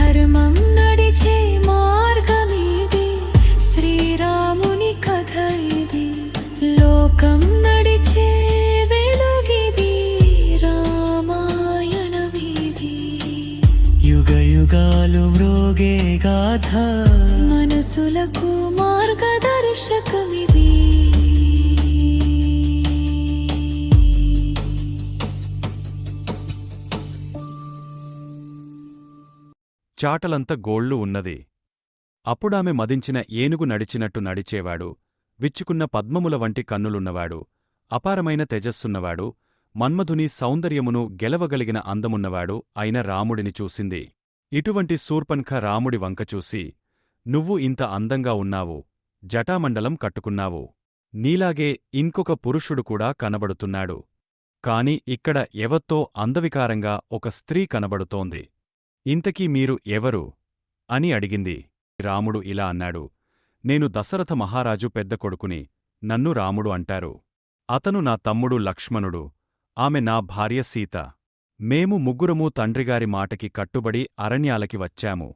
ధర్మం నడిచే మార్గమిది, శ్రీరాముని కథ ఇది. లోకం నడిచే వెలుగిది, రామాయణమిది. యుగ యుగాలు మ్రోగే గాథ, మనసులకు మార్గదర్శకమిది. చాటలంత గోళ్ళు ఉన్నది. అప్పుడామె మదించిన ఏనుగు నడిచినట్టు నడిచేవాడు, విచ్చుకున్న పద్మముల వంటి కన్నులున్నవాడు, అపారమైన తేజస్సున్నవాడు, మన్మధుని సౌందర్యమును గెలవగలిగిన అందమున్నవాడు అయిన రాముడిని చూసింది. ఇటువంటి శూర్పణఖ రాముడి వంకచూసి, నువ్వు ఇంత అందంగా ఉన్నావు, జటామండలం కట్టుకున్నావు. నీలాగే ఇంకొక పురుషుడు కూడా కనబడుతున్నాడు. కాని ఇక్కడ ఎవత్తో అందవికారంగా ఒక స్త్రీ కనబడుతోంది. ఇంతకీ మీరు ఎవరు? అని అడిగింది. రాముడు ఇలా అన్నాడు, నేను దశరథ మహారాజు పెద్ద కొడుకుని, నన్ను రాముడు అంటారు. అతను నా తమ్ముడు లక్ష్మణుడు, ఆమె నా భార్య సీత. మేము ముగ్గురమూ తండ్రిగారి మాటకి కట్టుబడి అరణ్యాలకి వచ్చాము.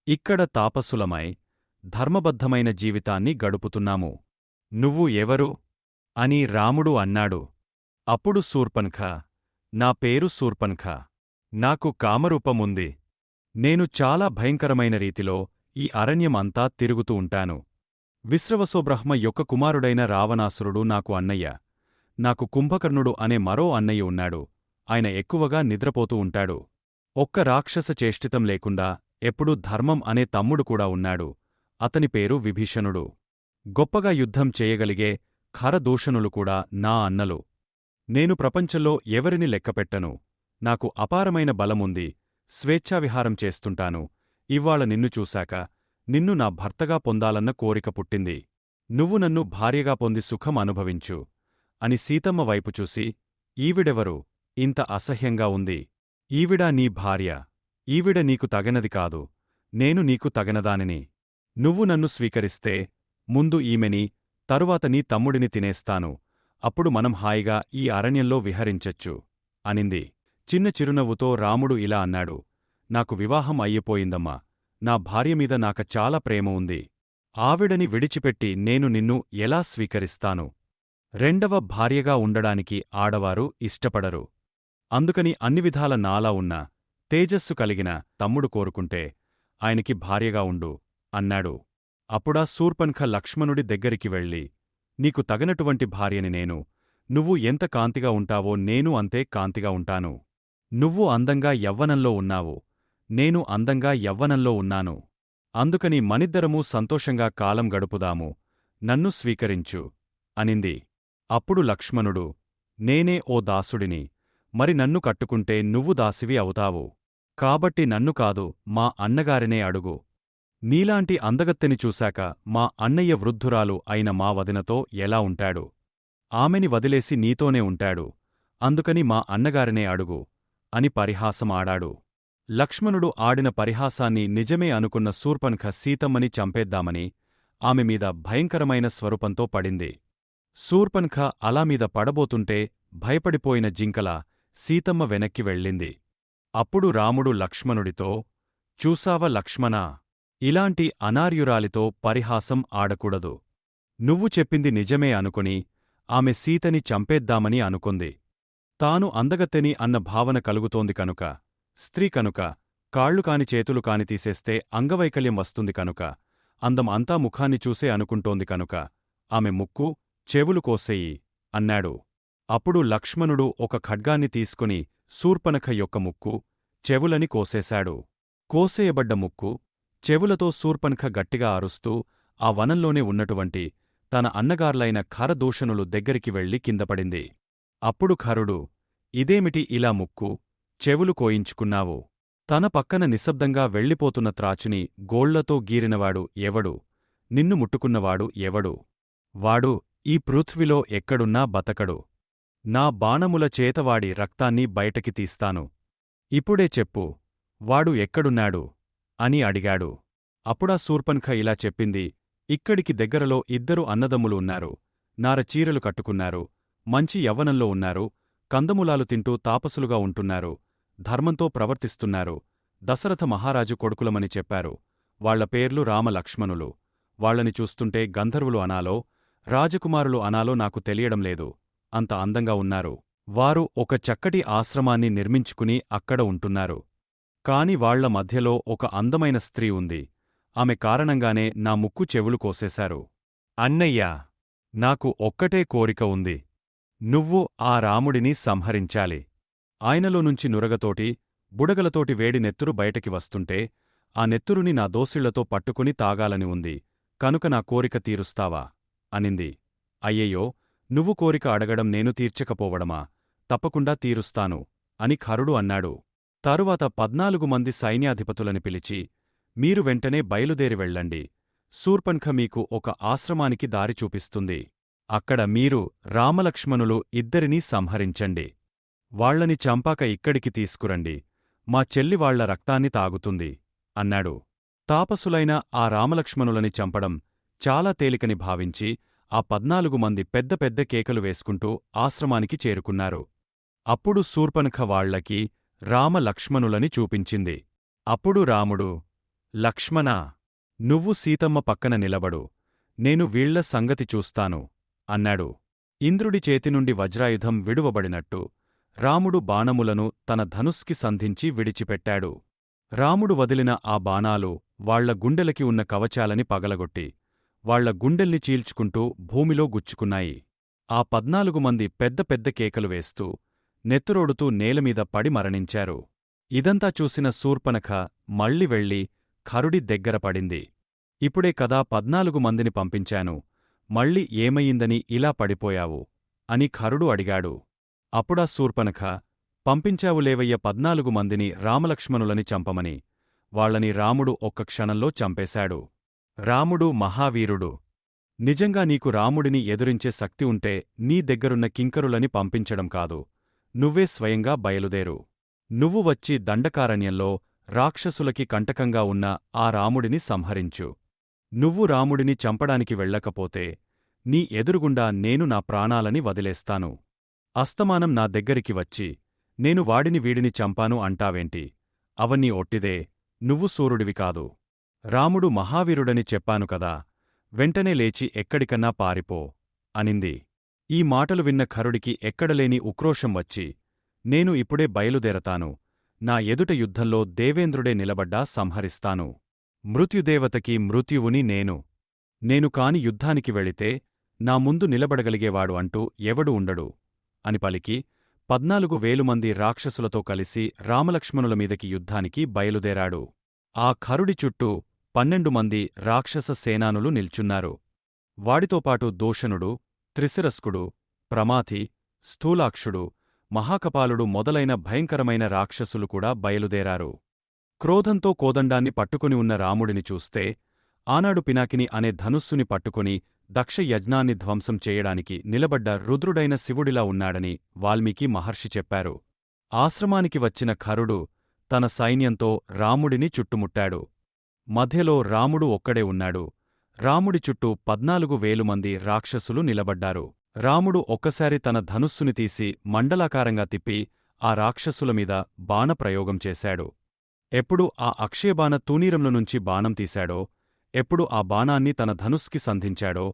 ఇక్కడ తాపసులమై ధర్మబద్ధమైన జీవితాన్ని గడుపుతున్నాము. నువ్వు ఎవరు? అని రాముడు అన్నాడు. అప్పుడు శూర్పణఖ, నా పేరు శూర్పణఖ. నాకు కామరూపముంది. నేను చాలా భయంకరమైన రీతిలో ఈ అరణ్యం అంతా తిరుగుతూ ఉంటాను. విశ్రవసోబ్రహ్మ యొక్క కుమారుడైన రావణాసురుడు నాకు అన్నయ్య. నాకు కుంభకర్ణుడు అనే మరో అన్నయ్య ఉన్నాడు. ఆయన ఎక్కువగా నిద్రపోతూ ఉంటాడు. ఒక్క రాక్షస చేష్టితం లేకుండా ఎప్పుడూ ధర్మం అనే తమ్ముడు కూడా ఉన్నాడు. అతని పేరు విభీషణుడు. గొప్పగా యుద్ధం చేయగలిగే ఖరదూషణులు కూడా నా అన్నలు. నేను ప్రపంచంలో ఎవరిని లెక్కపెట్టను. నాకు అపారమైన బలముంది. స్వేచ్ఛావిహారం చేస్తుంటాను. ఇవ్వాళ నిన్ను చూశాక నిన్ను నా భర్తగా పొందాలన్న కోరిక పుట్టింది. నువ్వు నన్ను భార్యగా పొంది సుఖం అనుభవించు అని సీతమ్మ వైపు చూసి, ఈవిడెవరు? ఇంత అసహ్యంగా ఉంది. ఈవిడా నీ భార్య. ఈవిడ నీకు తగనది కాదు. నేను నీకు తగనదానిని. నువ్వు నన్ను స్వీకరిస్తే ముందు ఈమెని, తరువాత నీ తమ్ముడిని తినేస్తాను. అప్పుడు మనం హాయిగా ఈ అరణ్యంలో విహరించొచ్చు అనింది. చిన్న చిరునవ్వుతో రాముడు ఇలా అన్నాడు, నాకు వివాహం అయ్యిపోయిందమ్మా. నా భార్యమీద నాక చాలా ప్రేమ ఉంది. ఆవిడని విడిచిపెట్టి నేను నిన్ను ఎలా స్వీకరిస్తాను? రెండవ భార్యగా ఉండడానికి ఆడవారు ఇష్టపడరు. అందుకని అన్ని విధాల నాలా ఉన్న తేజస్సు కలిగిన తమ్ముడు కోరుకుంటే ఆయనకి భార్యగా ఉండు అన్నాడు. అప్పుడా శూర్పణఖ లక్ష్మణుడి దగ్గరికి వెళ్ళి, నీకు తగనటువంటి భార్యని నేను. నువ్వు ఎంత కాంతిగా ఉంటావో నేను అంతే కాంతిగా ఉంటాను. నువ్వు అందంగా యవ్వనంలో ఉన్నావు. నేను అందంగా యవ్వనంలో ఉన్నాను. అందుకని మనిద్దరమూ సంతోషంగా కాలం గడుపుదాము. నన్ను స్వీకరించు అనింది. అప్పుడు లక్ష్మణుడు, నేనే ఓ దాసుడిని. మరి నన్ను కట్టుకుంటే నువ్వు దాసివి అవుతావు. కాబట్టి నన్ను కాదు, మా అన్నగారినే అడుగు. నీలాంటి అందగత్తెని చూశాక మా అన్నయ్య వృద్ధురాలు అయిన మా వదినతో ఎలా ఉంటాడు? ఆమెని వదిలేసి నీతోనే ఉంటాడు. అందుకని మా అన్నగారినే అడుగు అని పరిహాసం ఆడాడు. లక్ష్మణుడు ఆడిన పరిహాసాన్ని నిజమే అనుకున్న శూర్పణఖ సీతమ్మని చంపేద్దామని ఆమె మీద భయంకరమైన స్వరూపంతో పడింది. శూర్పణఖ అలా మీద పడబోతుంటే భయపడిపోయిన జింకలా సీతమ్మ వెనక్కి వెళ్ళింది. అప్పుడు రాముడు లక్ష్మణుడితో, చూసావ లక్ష్మణా, ఇలాంటి అనార్యురాలితో పరిహాసం ఆడకూడదు. నువ్వు చెప్పింది నిజమే అనుకుని ఆమె సీతని చంపేద్దామని అనుకుంది. తాను అందగత్తెని అన్న భావన కలుగుతోంది కనుక, స్త్రీ కనుక, కాళ్ళు కాని చేతులు కాని తీసేస్తే అంగవైకల్యం వస్తుంది కనుక, అందం అంతా ముఖాన్ని చూసే అనుకుంటోంది కనుక, ఆమె ముక్కు, చెవులు కోసేయి అన్నాడు. అప్పుడు లక్ష్మణుడు ఒక ఖడ్గాన్ని తీసుకుని శూర్పణఖ యొక్క ముక్కు, చెవులని కోసేశాడు. కోసేయబడ్డ ముక్కు, చెవులతో శూర్పణఖ గట్టిగా అరుస్తూ ఆ వనంలోనే ఉన్నటువంటి తన అన్నగార్లైన ఖరదూషణులు దగ్గరికి వెళ్లి కిందపడింది. అప్పుడు ఖరుడు, ఇదేమిటి ఇలా ముక్కు, చెవులు కోయించుకున్నావు? తన పక్కన నిశ్శబ్దంగా వెళ్ళిపోతున్న త్రాచుని గోళ్లతో గీరినవాడు ఎవడు? నిన్ను ముట్టుకున్నవాడు ఎవడు? వాడు ఈ పృథ్విలో ఎక్కడున్నా బతకడు. నా బాణముల చేతవాడి రక్తాన్ని బయటకి తీస్తాను. ఇప్పుడే చెప్పు, వాడు ఎక్కడున్నాడు? అని అడిగాడు. అప్పుడా శూర్పణఖ ఇలా చెప్పింది, ఇక్కడికి దగ్గరలో ఇద్దరు అన్నదమ్ములు ఉన్నారు. నారచీరలు కట్టుకున్నారు. మంచి యవ్వనంలో ఉన్నారు. కందమూలాలు తింటూ తాపసులుగా ఉంటున్నారు. ధర్మంతో ప్రవర్తిస్తున్నారు. దశరథ మహారాజు కొడుకులమని చెప్పారు. వాళ్ల పేర్లు రామలక్ష్మణులు. వాళ్లని చూస్తుంటే గంధర్వులు అనాలో రాజకుమారులు అనాలో నాకు తెలియడం లేదు. అంత అందంగా ఉన్నారు. వారు ఒక చక్కటి ఆశ్రమాన్ని నిర్మించుకుని అక్కడ ఉంటున్నారు. కాని వాళ్ల మధ్యలో ఒక అందమైన స్త్రీ ఉంది. ఆమె కారణంగానే నా ముక్కు చెవులు కోసేశారు. అన్నయ్యా, నాకు ఒక్కటే కోరిక ఉంది. నువ్వు ఆ రాముడిని సంహరించాలి. ఆయనలోనుంచి నురగతోటి బుడగలతోటి వేడి నెత్తురు బయటకి వస్తుంటే ఆ నెత్తురుని నా దోసిళ్లతో పట్టుకుని తాగాలని ఉంది. కనుక నా కోరిక తీరుస్తావా అనింది. అయ్యయ్యో, నువ్వు కోరిక అడగడం నేను తీర్చకపోవడమా? తప్పకుండా తీరుస్తాను అని ఖరుడు అన్నాడు. తరువాత 14 మంది సైన్యాధిపతులని పిలిచి, మీరు వెంటనే బయలుదేరి వెళ్ళండి. శూర్పణఖ మీకు ఒక ఆశ్రమానికి దారి చూపిస్తుంది. అక్కడ మీరు రామలక్ష్మణులు ఇద్దరినీ సంహరించండి. వాళ్లని చంపాక ఇక్కడికి తీసుకురండి. మా చెల్లి వాళ్ల రక్తాన్ని తాగుతుంది అన్నాడు. తాపసులైన ఆ రామలక్ష్మణులని చంపడం చాలా తేలికని భావించి ఆ 14 మంది పెద్ద పెద్ద కేకలు వేసుకుంటూ ఆశ్రమానికి చేరుకున్నారు. అప్పుడు శూర్పణఖ వాళ్లకి రామలక్ష్మణులని చూపించింది. అప్పుడు రాముడు, లక్ష్మణా, నువ్వు సీతమ్మ పక్కన నిలబడు, నేను వీళ్ల సంగతి చూస్తాను అన్నాడు. ఇంద్రుడి చేతినుండి వజ్రాయుధం విడువబడినట్టు రాముడు బాణములను తన ధనుస్కి సంధించి విడిచిపెట్టాడు. రాముడు వదిలిన ఆ బాణాలు వాళ్ల గుండెలకి ఉన్న కవచాలని పగలగొట్టి వాళ్ల గుండెల్ని చీల్చుకుంటూ భూమిలో గుచ్చుకున్నాయి. ఆ 14 మంది పెద్ద పెద్ద కేకలు వేస్తూ నెత్తురోడుతూ నేలమీద పడి మరణించారు. ఇదంతా చూసిన శూర్పణఖ మళ్ళీ వెళ్ళి ఖరుడి దగ్గర పడింది. ఇప్పుడే కదా 14 మందిని పంపించాను, మళ్ళీ ఏమయిందని ఇలా పడిపోయావు అని ఖరుడు అడిగాడు. అప్పుడా శూర్పణఖ, పంపించావులేవయ్య 14 మందిని రామలక్ష్మణులని చంపమని. వాళ్లని రాముడు ఒక్క క్షణంలో చంపేశాడు. రాముడు మహావీరుడు. నిజంగా నీకు రాముడిని ఎదురించే శక్తి ఉంటే నీ దగ్గరున్న కింకరులని పంపించడం కాదు, నువ్వే స్వయంగా బయలుదేరు. నువ్వు వచ్చి దండకారణ్యంలో రాక్షసులకి కంటకంగా ఉన్న ఆ రాముడిని సంహరించు. నువ్వు రాముడిని చంపడానికి వెళ్ళకపోతే నీ ఎదురుగుండా నేను నా ప్రాణాలని వదిలేస్తాను. అస్తమానం నా దగ్గరికి వచ్చి నేను వాడిని వీడిని చంపాను అంటావేంటి? అవన్నీ ఒట్టిదే, నువ్వు సూర్యుడివి కాదు. రాముడు మహావీరుడని చెప్పాను కదా, వెంటనే లేచి ఎక్కడికన్నా పారిపో అనింది. ఈ మాటలు విన్న ఖరుడికి ఎక్కడలేని ఉక్రోషం వచ్చి, నేను ఇప్పుడే బయలుదేరతాను, నా ఎదుట యుద్ధంలో దేవేంద్రుడే నిలబడ్డా సంహరిస్తాను. మృత్యుదేవతకి మృత్యువుని నేను కాని యుద్ధానికి వెళితే నా ముందు నిలబడగలిగేవాడు అంటూ ఎవడు ఉండడు అని పలికి 14,000 మంది రాక్షసులతో కలిసి రామలక్ష్మణుల మీదకి యుద్ధానికి బయలుదేరాడు. ఆ ఖరుడి చుట్టూ 12 మంది రాక్షస సేనానులు నిల్చున్నారు. వాడితోపాటు దూషణుడు, త్రిశిరస్కుడు, ప్రమాథి, స్థూలాక్షుడు, మహాకపాలుడు మొదలైన భయంకరమైన రాక్షసులు కూడా బయలుదేరారు. క్రోధంతో కోదండాన్ని పట్టుకుని ఉన్న రాముడిని చూస్తే ఆనాడు పినాకిని అనే ధనుస్సుని పట్టుకుని దక్ష యజ్ఞాన్ని ధ్వంసం చేయడానికి నిలబడ్డ రుద్రుడైన శివుడిలా ఉన్నాడని వాల్మీకి మహర్షి చెప్పారు. ఆశ్రమానికి వచ్చిన ఖరుడు తన సైన్యంతో రాముడిని చుట్టుముట్టాడు. మధ్యలో రాముడు ఒక్కడే ఉన్నాడు. రాముడి చుట్టూ 14,000 మంది రాక్షసులు నిలబడ్డారు. రాముడు ఒక్కసారి తన ధనుస్సుని తీసి మండలాకారంగా తిప్పి ఆ రాక్షసుల మీద బాణప్రయోగం చేశాడు. ఎప్పుడు ఆ అక్షయబాణ తూనీరంలో నుంచి బాణం తీశాడో, ఎప్పుడు ఆ బాణాన్ని తన ధనుస్కి సంధించాడో,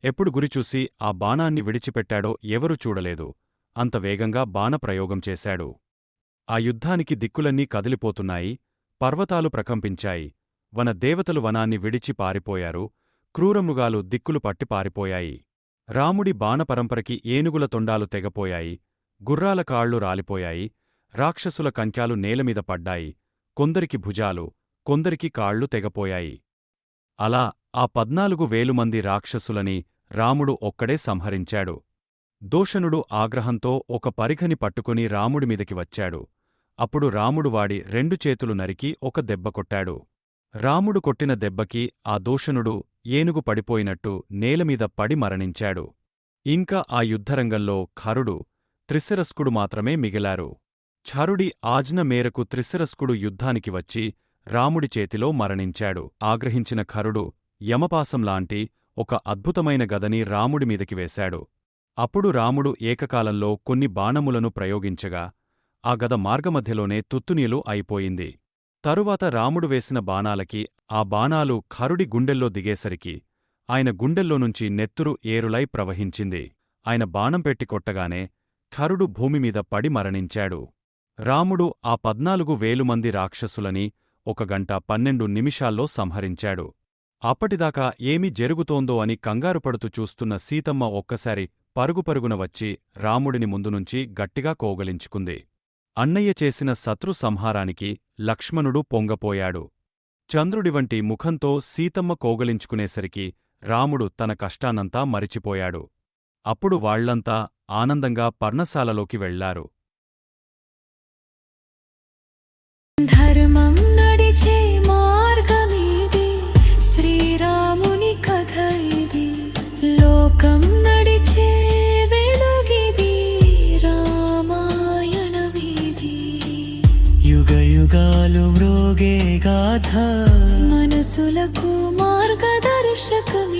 ఎప్పుడు గురిచూసి ఆ బాణాన్ని విడిచిపెట్టాడో ఎవరూ చూడలేదు. అంత వేగంగా బాణప్రయోగం చేశాడు. ఆ యుద్ధానికి దిక్కులన్నీ కదిలిపోతున్నాయి, పర్వతాలు ప్రకంపించాయి, వన దేవతలు వనాన్ని విడిచి పారిపోయారు, క్రూరమృగాలు దిక్కులు పట్టి పారిపోయాయి. రాముడి బాణపరంపరకి ఏనుగుల తొండాలు తెగపోయాయి, గుర్రాల కాళ్ళు రాలిపోయాయి, రాక్షసుల కంక్యాలు నేలమీద పడ్డాయి, కొందరికి భుజాలు, కొందరికి కాళ్ళు తెగపోయాయి. అలా ఆ 14,000 మంది రాక్షసులని రాముడు ఒక్కడే సంహరించాడు. దూషణుడు ఆగ్రహంతో ఒక పరిఘని పట్టుకుని రాముడిమీదకి వచ్చాడు. అప్పుడు రాముడు వాడి 2 చేతులు నరికి ఒక దెబ్బ కొట్టాడు. రాముడు కొట్టిన దెబ్బకి ఆ దూషణుడు ఏనుగు పడిపోయినట్టు నేలమీద పడి మరణించాడు. ఇంకా ఆ యుద్ధరంగంలో ఖరుడు, త్రిశిరస్కుడు మాత్రమే మిగిలారు. ఛరుడి ఆజ్ఞ మేరకు త్రిశిరస్కుడు యుద్ధానికి వచ్చి రాముడి చేతిలో మరణించాడు. ఆగ్రహించిన ఖరుడు యమపాసంలాంటి ఒక అద్భుతమైన గదని రాముడిమీదకి వేశాడు. అప్పుడు రాముడు ఏకకాలంలో కొన్ని బాణములను ప్రయోగించగా ఆ గద మార్గమధ్యలోనే తుత్తునీలు అయిపోయింది. తరువాత రాముడు వేసిన బాణాలకి ఆ బాణాలు ఖరుడి గుండెల్లో దిగేసరికి ఆయన గుండెల్లోనుంచి నెత్తురు ఏరులై ప్రవహించింది. ఆయన బాణం పెట్టి కొట్టగానే ఖరుడు భూమిమీద పడి మరణించాడు. రాముడు ఆ 14,000 మంది రాక్షసులని 1 గంట 12 నిమిషాల్లో సంహరించాడు. అప్పటిదాకా ఏమి జరుగుతోందో అని కంగారుపడుతూ చూస్తున్న సీతమ్మ ఒక్కసారి పరుగుపరుగున వచ్చి రాముడిని ముందునుంచి గట్టిగా కౌగలించుకుంది. అన్నయ్య చేసిన శత్రు సంహారానికి లక్ష్మణుడు పొంగపోయాడు. చంద్రుడివంటి ముఖంతో సీతమ్మ కౌగలించుకునేసరికి రాముడు తన కష్టాన్నంతా మరిచిపోయాడు. అప్పుడు వాళ్లంతా ఆనందంగా పర్ణశాలలోకి వెళ్లారు. ధర్మం నడిచే మార్గమీది, శ్రీరాముని కథ ఇది. లోకం నడిచే వెలుగిది, రామాయణ వీధి. యుగ యుగాలు మ్రోగే గాథ, మనసులకు మార్గదర్శకం